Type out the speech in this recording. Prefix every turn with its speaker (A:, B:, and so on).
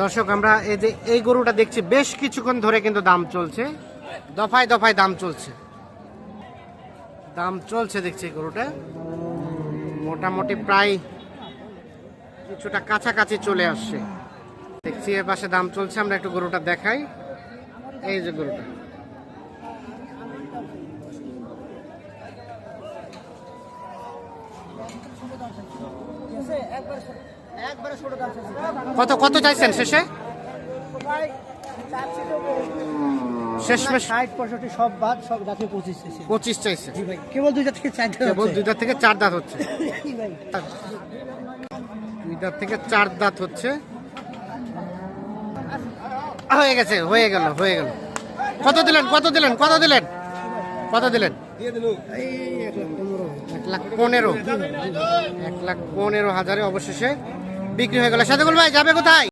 A: দর্শক আমরা এই যে এই গরুটা দেখছি বেশ কিছুক্ষণ ধরে কিন্তু দাম চলছে, দফায় দফায় দাম চলছে দেখছি এই গরুটা মোটামুটি প্রায় কিছুটা কাছাকাছি চলে আসছে। দেখছি এর পাশে দাম চলছে, আমরা একটু গরুটা দেখাই। এই যে গরুটা কত কত চাইছেন শেষে? শেষমেশ
B: 60-65 সব বাদ সব দাঁতে
A: 25 চাইছে।
B: কেবল 2 থেকে 4 দাঁত
A: কেবল 2 দাঁত থেকে 4 দাঁত হচ্ছে। 2 দাঁত থেকে 4 দাঁত হচ্ছে। হয়ে গেছে, হয়ে গেল। কত দিলেন? 1,15,000 অবশেষে বিক্রি হয়ে গেল। সাদেকুল ভাই যাবে কোথায়?